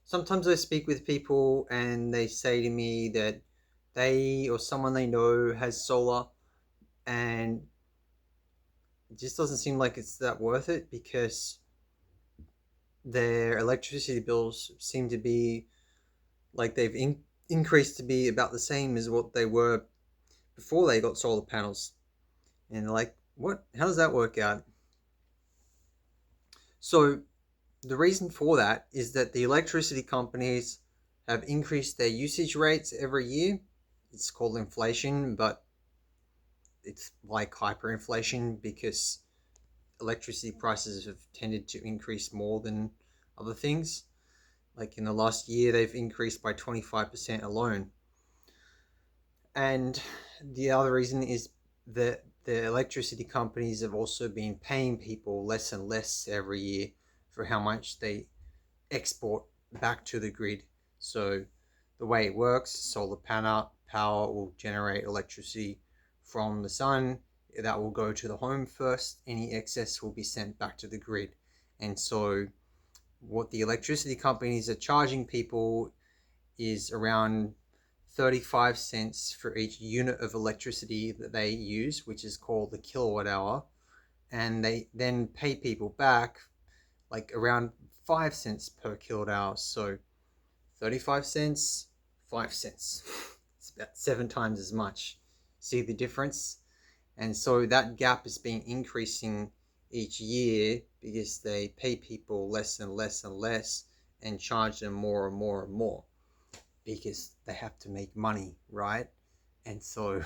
sometimes I speak with people and they say to me that they or someone they know has solar, and it just doesn't seem like it's that worth it because their electricity bills seem to be like increased to be about the same as what they were before they got solar panels. And they're like, what? How does that work out? So the reason for that is that the electricity companies have increased their usage rates every year. It's called inflation, but it's like hyperinflation because electricity prices have tended to increase more than other things. Like in the last year, they've increased by 25% alone. And the other reason is that the electricity companies have also been paying people less and less every year for how much they export back to the grid. So the way it works, solar panel power will generate electricity from the sun. That will go to the home first. Any excess will be sent back to the grid. And so what the electricity companies are charging people is around 35 cents for each unit of electricity that they use, which is called the kilowatt hour. And they then pay people back like around 5 cents per kilowatt hour. So 35 cents, 5 cents. It's about 7 times as much. See the difference? And so that gap has been increasing each year because they pay people less and less and less and charge them more and more and more because they have to make money, right? And so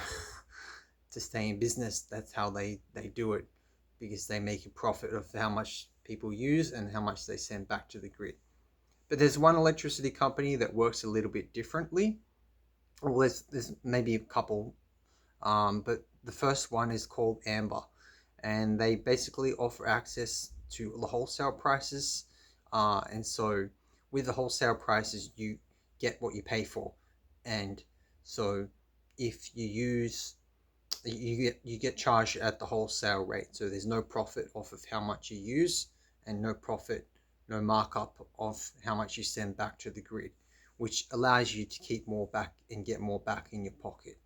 to stay in business, that's how they do it, because they make a profit of how much people use and how much they send back to the grid. But there's one electricity company that works a little bit differently. Well, there's maybe a couple, but the first one is called Amber, and they basically offer access to the wholesale prices. And so with the wholesale prices, you get what you pay for. And so if you use you get charged at the wholesale rate, so there's no profit off of how much you use, and no profit, no markup of how much you send back to the grid, which allows you to keep more back and get more back in your pocket.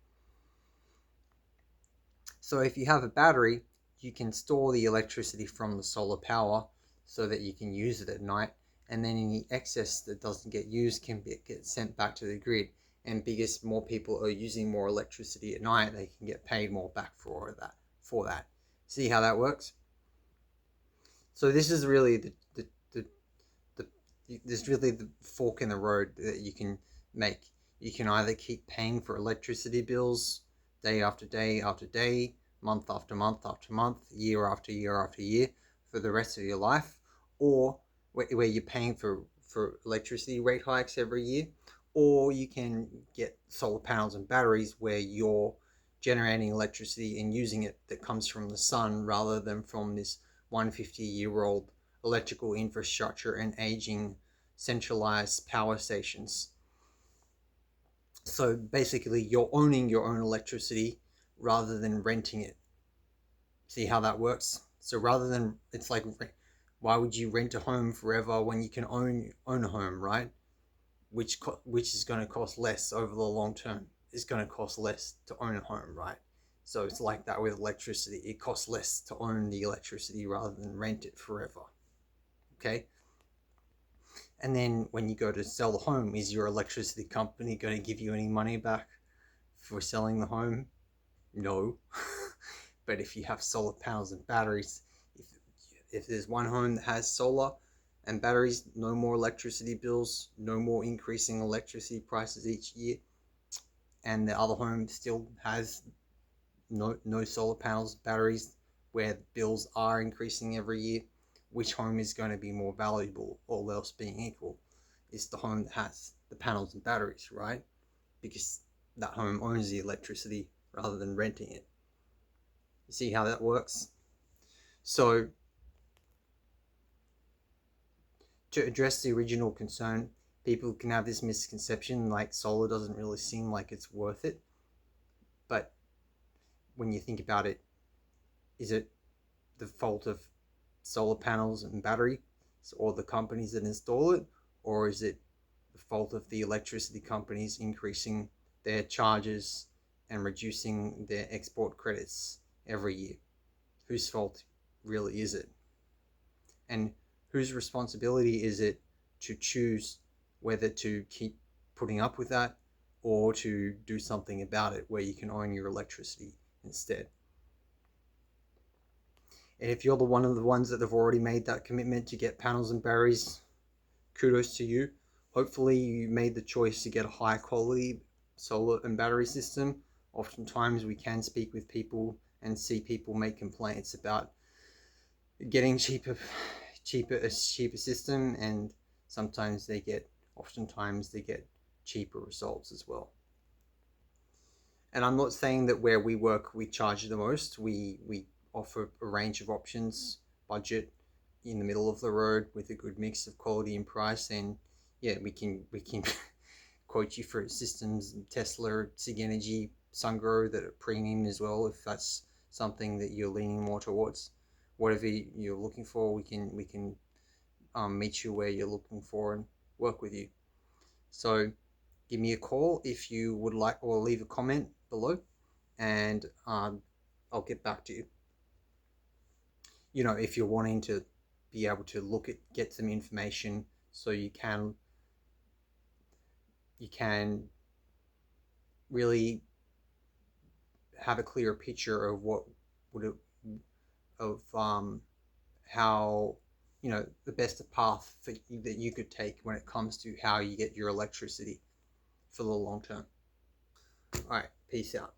So if you have a battery, you can store the electricity from the solar power so that you can use it at night, and then any excess that doesn't get used can get sent back to the grid. And because more people are using more electricity at night, they can get paid more back for that. See how that works? So this is really the this is really the fork in the road that you can make. You can either keep paying for electricity bills day after day after day, month after month after month, year after year after year for the rest of your life, or where you're paying for electricity rate hikes every year, or you can get solar panels and batteries where you're generating electricity and using it that comes from the sun rather than from this 150-year-old electrical infrastructure and aging centralized power stations. So basically, you're owning your own electricity rather than renting it. See how that works? So rather than, it's like, why would you rent a home forever when you can own a home, right? Which is going to cost less over the long term. It's going to cost less to own a home, right? So it's like that with electricity. It costs less to own the electricity rather than rent it forever. Okay? And then when you go to sell the home, is your electricity company going to give you any money back for selling the home? No. But if you have solar panels and batteries, if, if there's one home that has solar and batteries, no more electricity bills, no more increasing electricity prices each year, and the other home still has no solar panels, batteries, where bills are increasing every year, which home is going to be more valuable, all else being equal? Is the home that has the panels and batteries, right? Because that home owns the electricity rather than renting it. You see how that works? So to address the original concern, people can have this misconception like solar doesn't really seem like it's worth it. But when you think about it, is it the fault of solar panels and battery or the companies that install it? Or is it the fault of the electricity companies increasing their charges and reducing their export credits every year? Whose fault really is it? And whose responsibility is it to choose whether to keep putting up with that or to do something about it where you can own your electricity instead? And if you're one of the ones that have already made that commitment to get panels and batteries, kudos to you. Hopefully you made the choice to get a high quality solar and battery system. Oftentimes we can speak with people and see people make complaints about getting a cheaper system, and oftentimes they get cheaper results as well. And I'm not saying that where we work we charge the most. We offer a range of options, budget, in the middle of the road with a good mix of quality and price. And yeah, we can quote you for systems, Tesla, Sig Energy, Sungrow, that are premium as well, if that's something that you're leaning more towards. Whatever you're looking for, we can meet you where you're looking for and work with you. So give me a call if you would like, or leave a comment below, and I'll get back to you. You know, if you're wanting to be able to get some information so you can really have a clearer picture of what would it, of how, you know, the best path that you could take when it comes to how you get your electricity for the long term. All right, peace out.